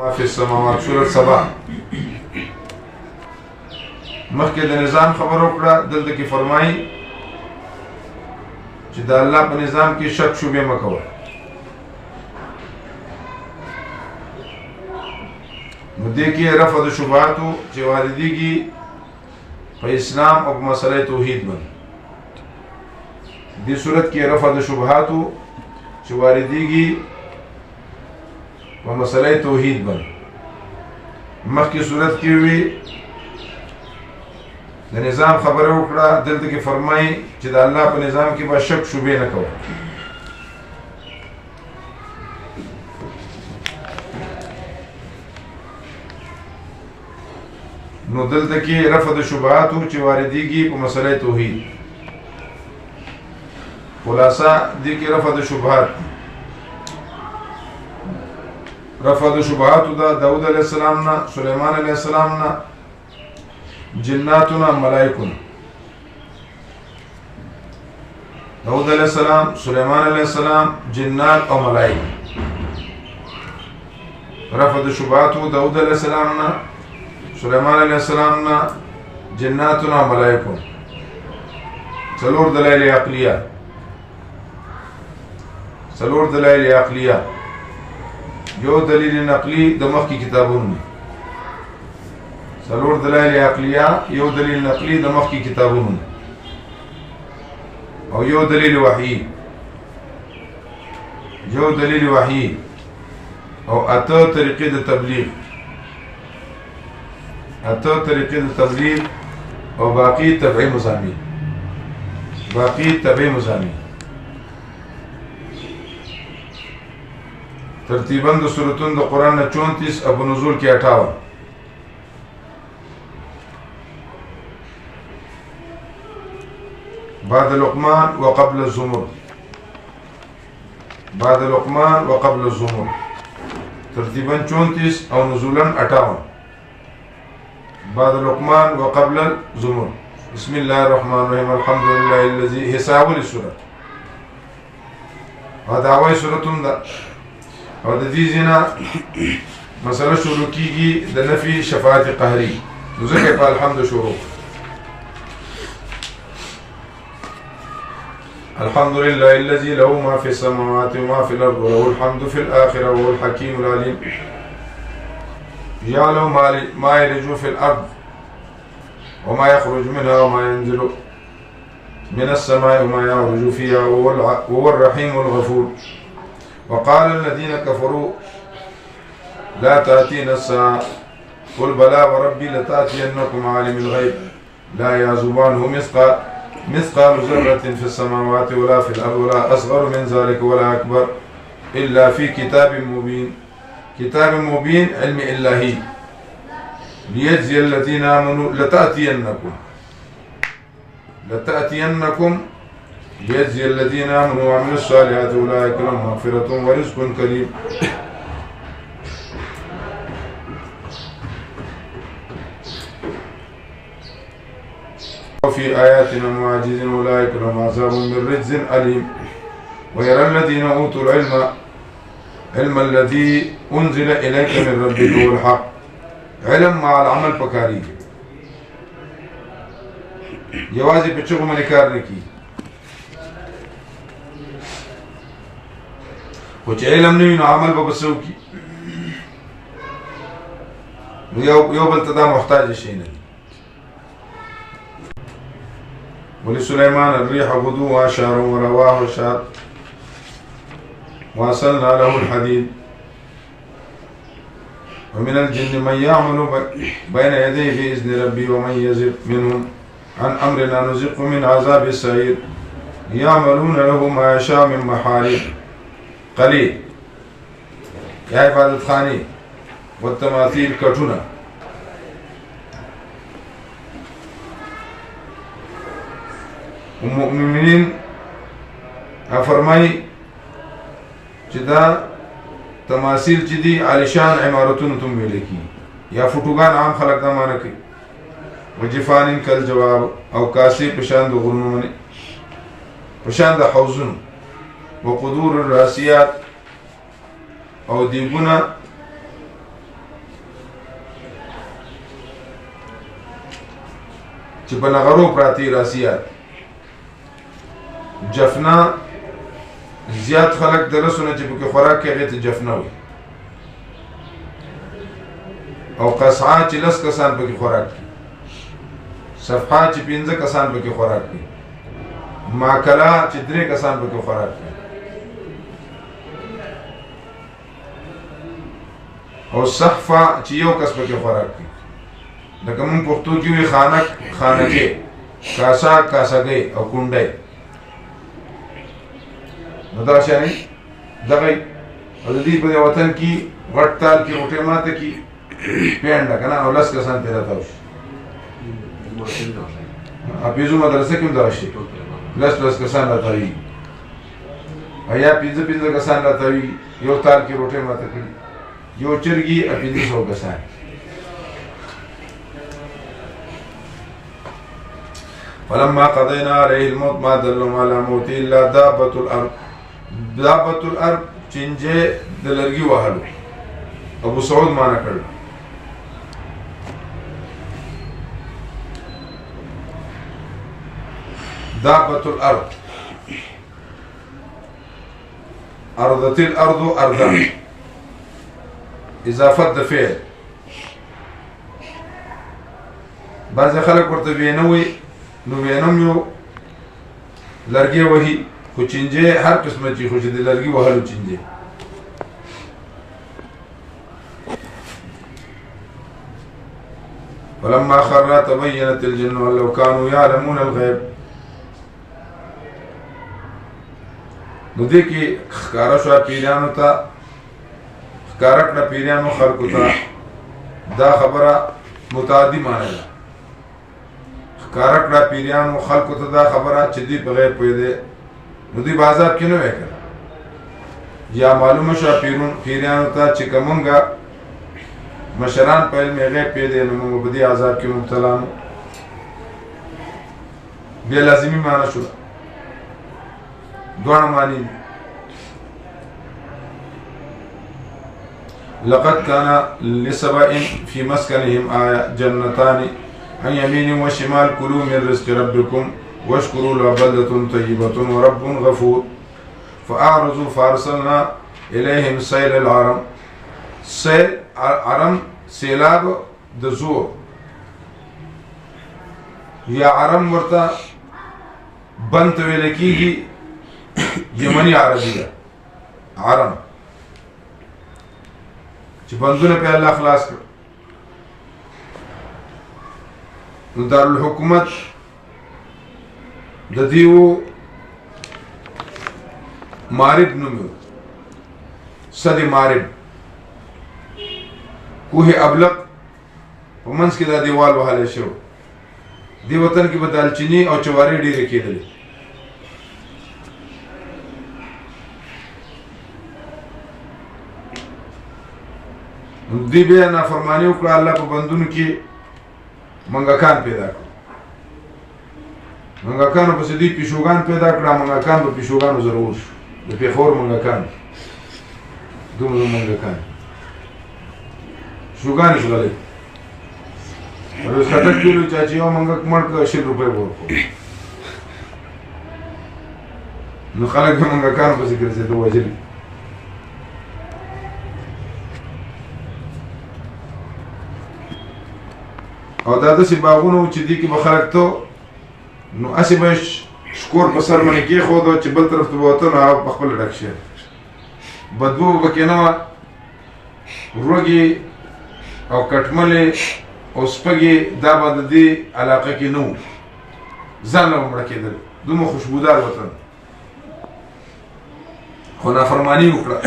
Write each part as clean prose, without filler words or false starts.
ما في السماوات سورة سبا مخکې د نظام خبر وکړه دلته کې فرمایي چې د الله په نظام کې شک شوبې مه کوه. نو دې کې رفع د شبهاتو چې واردېږي په اسلام او په مسله توحید باندې. دې صورت کې رفع د شبهاتو چې واردېږي په مسله توحید باندې. مخکې صورت کې وی د نظام خبره وکړه دلته کې فرمایي چې د الله په نظام کې به شک شوبې نه کوه. نو دلته کې رفع د شبهاتو چې واردېږي په مسله توحید. خلاصه دې کې رفع د شبهات د داود علیہ السلام نه، سلیمان علیہ السلام نه، جناتنا ملائکون. داود علیہ السلام، سلیمان علیہ السلام، جنات او ملائک. رفع د شبهاتو داود علیہ السلام نه، سلیمان علیہ السلام نه، جناتنا ملائکون. څلور دلایل عقلیه. یو دلیل نقلی د مخکې کتابونو، څلور دلایل عقلیه، یو دلیل نقلی د مخکې کتابونو او یو دلیل وحی او اته طریقې د تبلیغ او باقی تبعی مضامین. ترتیباً د سورتون د قرآن 34 ابو نزول کی 58. بعد لقمان وقبل الزمر. ترتیباً 34 او نزولاً 58. بعد لقمان وقبل الزمر. بسم الله الرحمن الرحیم. الحمد لله الذي حساب للسورة و دعوی سورتون دا او د دې ځینه مسله شروع کیږي د نفي شفاعت قهري. نو ځکه په الحمد شروع. الحمد لله الذي له ما في السماوات وما في الارض وله الحمد في الاخره وهو الحكيم العليم. يعلم ما يلج في الارض وما يخرج منها وما ينزل من السماء وما يعرج فيها وهو الرحيم الغفور. وقال الذين كفروا لا تأتينا الساعة قل بلى وربي لتأتينكم عالم الغيب لا يعزب عنه مثقال ذرة في السماوات ولا في الأرض ولا أصغر من ذلك ولا أكبر إلا في كتاب مبين علم إلهي ليجزي الذين آمنوا لتأتينكم ليجزي الذين آمنوا وعملوا الصالحات أولئك لهم مغفرة ورزق كريم. وفي آياتنا معاجز أولئك لهم عذاب من رجز أليم. ويرى الذين أوتوا العلم الذي أنزل إليك من ربك هو الحق. علم مع العمل پکاري. یوازې په چغو باندې کار نه کیږي. خو چې علم نه وي نو عمل به څه وکړي؟ نو یو بل ته دا محتاج شي نه. ولسليمان الريح غدوها شهر ورواحها شهر وأسلنا له الحديد ومن الجن من يعمل بين يديه بإذن ربي ومن يزغ منهم عن أمرنا نزقه من عذاب السعير. يعملون له ما يشاء من محاريب قلیل یا عبادت خانی والتماثیل کټونه. المؤمنین فرمایي چې دا تماثیل چې دي عالیشان عمارتونو ته ویل کیږي یا فوټوګان عام خلک دا معنی کوي. وجفان کل جواب او کاسې په شان د غرونو باندې په شان د حوضونو. وقدور الراسيات او دیګونه چې په نغرو پراتی راسیات جفنا زیات خلق د رسونه چې پکې خوراک کې هغې ته جفنه وي او قصعه چې 10 کسان پکې خوراک کوي صفحه چې 15 کسان پکې خوراک کوي ماکله چې 3 کسان پکې خوراک کوي او صحفه چې 1 کس پکې خوراک کوي لکه مونږ پښتو کې وي خانک خانکې کاسا کاسګۍ او کونډۍ نو دا شانې دغه او د دې په وطن کې غټ تال کې روټې ماته کې پینډه کنه او 10 کسان پیدا تاوش اپیزو مدرسه کې دا شي 10 کسان راځي ایا 15 کسان راځي یو تال کې روټې ماته کې یو چرګي 1500 کسان فلما قضينا عليه الموت ما دلهم على موته الا دابة الارض دابة الارض چنجه د لرګي وهلو ابو سعود معنا کړ دابة الارض ارضت الارض ارضا اضافت د فعل بعض خلک ورته وینوي نو وینم یو لرګي وهي خو چنجه هر قسمه چې خو چې د لرګي وهلو چنجه فلما خر تبينت الجن ولو كانوا يعلمون الغيب نو دې کې ښکارا شو پیرانو ته ښکارا کړه پیرانو خلکو ته دا خبره متعدی معنی ده ښکارا کړه پیرانو خلکو ته دا خبره چې دې په غیب پوهېدی نو دوی په عذاب کې نه وی کړه یا معلومه شوه پیرانو ته چې که مونږه مشران په علم غیب پوهېدی نو مونږ په دې عذاب کې مبتلا نو بیا لازمي معنی شوه دواړه معنی لقد كان لسبأ في مسكنهم آية جنتان عن يمين وشمال كلوا من رزق ربكم واشكروا له بلدة طيبة ورب غفور فأعرضوا فأرسلنا إليهم سيل العرم سيل عرم سیلاب د زور یا عرم ورته بند ویل کیږي یمنی عربی ده عرم چې بندونه په الله خلاص کړ نو دارالحکومت د دیو مارب نومو صد مارب کوه ابلق په منځ کې دا دیوال وهلی شو دی وطن کې به دالچیني او چوارې ډېرې کېدلې دی بیا نافرماني وکړه الله په بندونو کې منګکان پیدا کړ منګکانو پسې دوی پیشوګان پیدا کړه منګکان په پیشوګانو ضرور شو د پیښور منګکان دومره منګکان شوګانې شولې اوس خټک کیلو چاچی یو منګک مړ که 80 روپۍ ورکړو نو خلک د منګکانو پسې ګرځېده وژلي او دا داسې باغونه وو چې دې کې به خلک ته نو هسې به شکور په سر باندې کېښودو چې بل طرف ته به وته نو هغه په خپله ډک شي بدبو به پکې نه وه وروږې او کټملې او سپږې دا به د دې علاقه کې نه وو ځان له به مړه کېدل دومره خوشبودار وطن خو نافرماني وکړه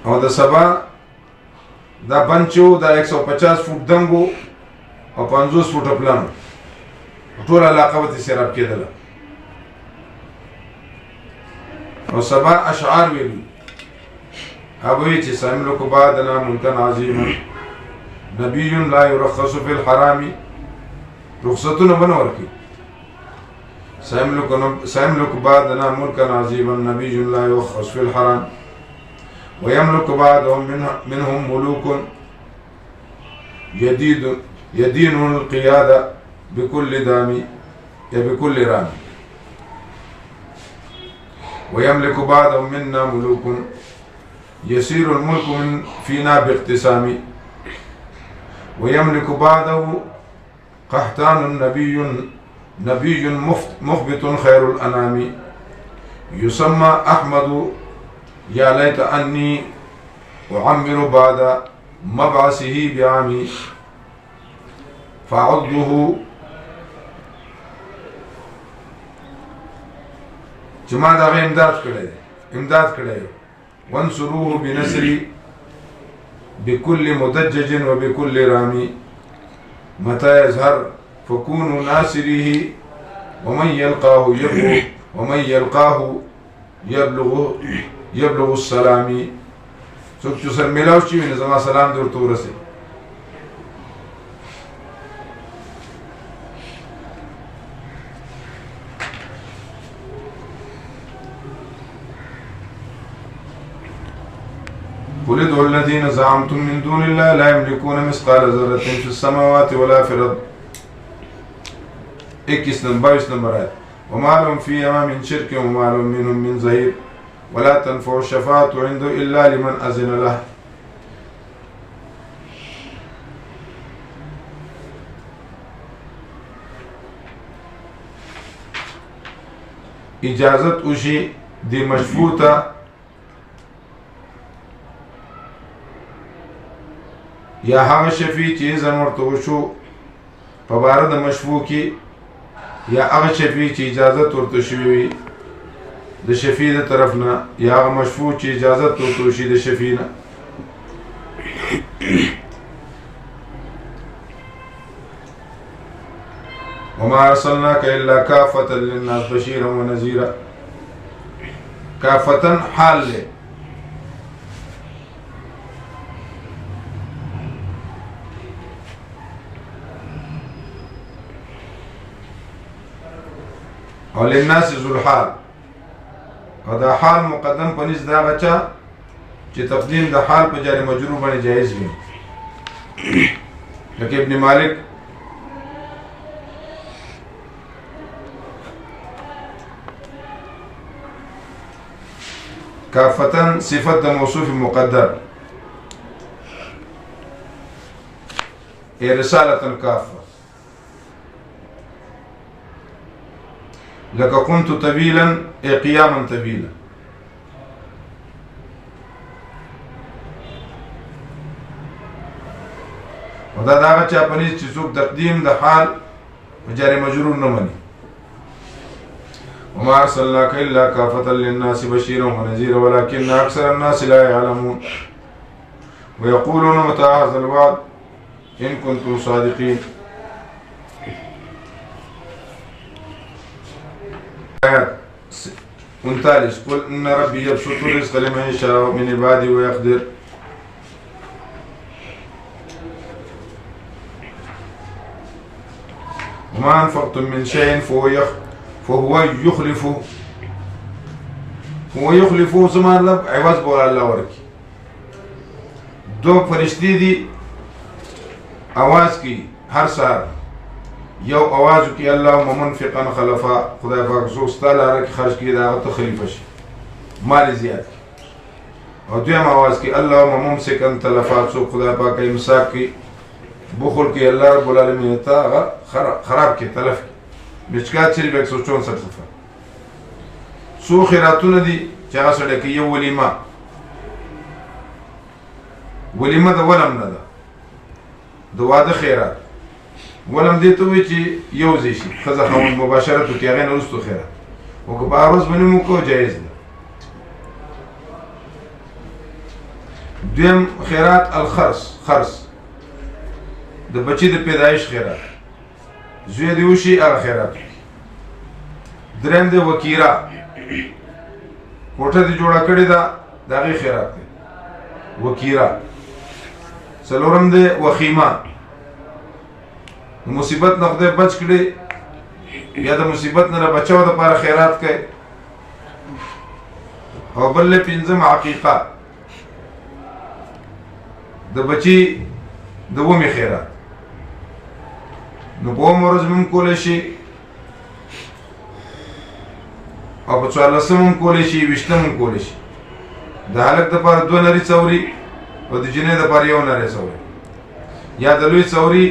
او د سبا دا بنچو دا 150 فوټ دنګو او 50 فوټه پلان ټول علاقه به سیراب کېدله او سبا اشعار ویلي هغه وایي چې سیملک بعدنا ملکا عظیما نبی لا یرخص فی الحرام رخصتونه به نه ورکوي سیملک بعدنا ملکا عظیما نبی لا یرخص فی الحرام ويملك بعضهم منهم ملوك يدين القيادة بكل دام بكل رام. ويملك بعضهم منا ملوك يسير الملك فينا باقتسام. ويملك بعضه قحطان نبي مخبط خير الأنام. يسمى أحمد يا ليت أني أعمر بعد مبعثه بعامي. فعضه جماعة داغي امداد كده وانصروه بنصري بكل مدجج وبكل رامي. متى يظهر فكونوا ناصريه ومن يلقاه يبلغ السلام. سوك چوسر ملاوش چی نظام سلام دور تو رسے. قل ادعوا الذين زعمتم من دون الله لا يملكون مثقال ذرة في السماوات ولا في الأرض. 21 نمبر آية. وما لهم فيهما من شرك وما لهم منهم من ظهير ولا تنفع الشفاعة عنده إلا لمن أذن له. إجازت وشي دي مشفوطة یا هغه شفیع چې اذن ورته وشو په باره د مشفوع کې یا هغه شفیع چې اجازت ورته شوی وي د شفیع د طرف نه یا هغه مشفوع چې اجازت ورته وشي د شفیع نه. وما ارسلناك الا كافة للناس بشيرا ونذيرا. كافة حال له او للناس ذو الحال او دا حال مقدم پنیز دا غچا چې تقدیم د حال په جاری مجرور باندې جایز وي. لکه ابن مالک کافتن صفت د موصوف مقدر رسالة کافه. لك كنت طويلا قياما طويلا. ودا داغه چا پنځ چې څوک تقدیم د حال جاری مجرور نه مني. وما ارسلناك الا كافة للناس بشيرا ونذيرا ولكن اكثر الناس لا يعلمون. ويقولون متى هذا الوعد ان كنتم صادقين. آيات 39. قل إن ربي يبسط الرزق لمن يشاء من عباده ويقدر. وما أنفقتم من شيء فهو يخلفه. هو يخلفه زمان لب عوض بولا الله ورکی. دو فرشتی دی آواز کی ہر سار یو آوازو کی اللهم منفقا خلفا خدای پاک سوک ستالا رکی خرج کی دا غط خلیفه شی مال زیاد کی. اور دویم آواز کی اللهم ممسکا تلفا سوک خدای پاک امساک کی بخل کی اللہ رب العالمین تا خراب کی تلف کی. مشکات چلی بیک 164 صفحه. سو خیراتون دی چاگا سڑے کی یو ولیمہ دا ولم ندا دو واده خیرات ولم دیتو وی چی یو زیشی خزا خمون مباشرتو کی اغین رستو خیرات وکا پا عروض بنیمو کو جایز دا. دویم خیرات خرس دا بچی دا پیدایش خیرات زوی دیوشی اغا خیراتو. درم دا وکیرا کوٹھا دی جوڑا کردی دا داغی خیرات دی وکیرا. سلورم دے وخیمہ مصیبت نه خدای بچ کړي یا د مصیبت نه بچاو د لپاره خیرات کوي. او بل پنځم عقیقه د بچي د ومې خیرات نو په اومه ورځ هم کولی شي او په 14 هم کولی شي 20 هم کولی شي د هلک دپاره 2 نري څوري او د جنۍ دپاره 1 نری څوري یا د لوی څوري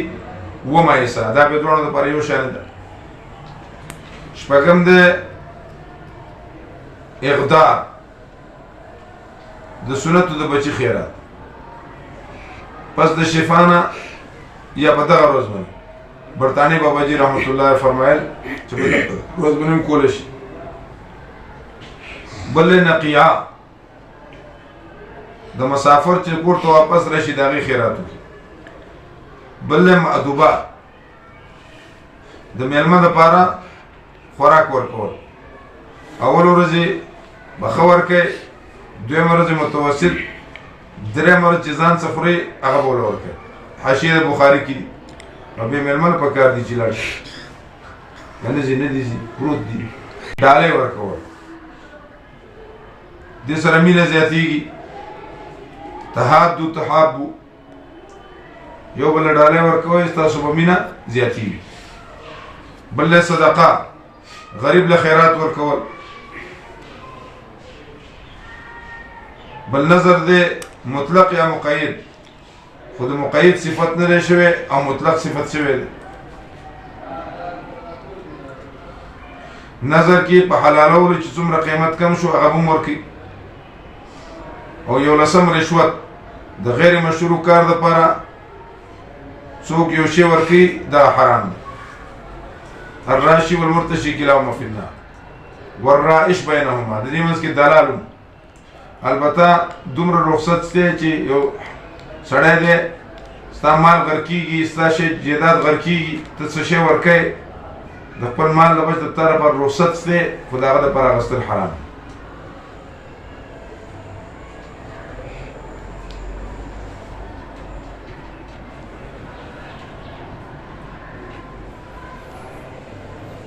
1 حصه دا به دواړو دپاره یو شان ده. شپږم د اقدار د سنتو د بچي خیرات پس د شفانه یا په دغه ورځ باندې برطاني بابا جي رحمت الله فرمایل چې په ورځ باندې هم کولی شي. بل نقیعه د مسافر چې کور ته واپس راشي د هغې خیرات وکړي. بل مأدوبه د میلمه دپاره خوراک ورکول اول ورځې به ښه ورکوي دویمه ورځې متوسط درېیمه ورځ چې ځان څه خوري هغه به ورله ورکوي. حاشیې د بخاري کې دي نو بیا میلمه نه پکار دي چې لاړ شي نه ځي نه دي ځي پروت دي ډالۍ ورکول دې سره مینه زیاتېږي. تحادو تحابو یو بل ډالۍ ورکوئ ستاسو به مینه زیاتېږي. بل صدقه غریب له خیرات ورکول. بل نظر دی مطلق یا مقید خود مقید صفت نه دی شوی او مطلق صفت شوی دی. نظر کې په حلالولو چې څومره قیمت کم شو هغه به هم ورکړي. او 11 رشوت د غیر مشروع کار دپاره څوک یو شی ورکړي دا حرام دی. الراشي والمرتشي كلاهما في النار والرائش بينهما د دې منځ کې دلال البته دومره رخصت شته چې یو سړی دی ستا مال غر کېږي ستا شی جیداد غر کېږي ته څه شی ورکوې د خپل مال د بچ د تا لپاره رخصت شته خو د هغه دپاره اخیستل حرام.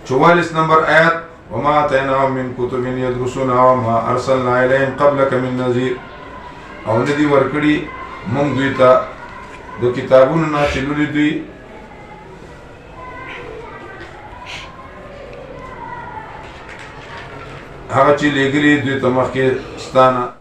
چوالیس نمبر آیات وما آتیناهم من کتب یدرسونها وما ارسلنا الیهم قبلک من نذیر او ندی ورکړي موږ دوی ته د کتابونو نه چې لولي دوی هغه چې لېږلي دوی ته مخکې ستانه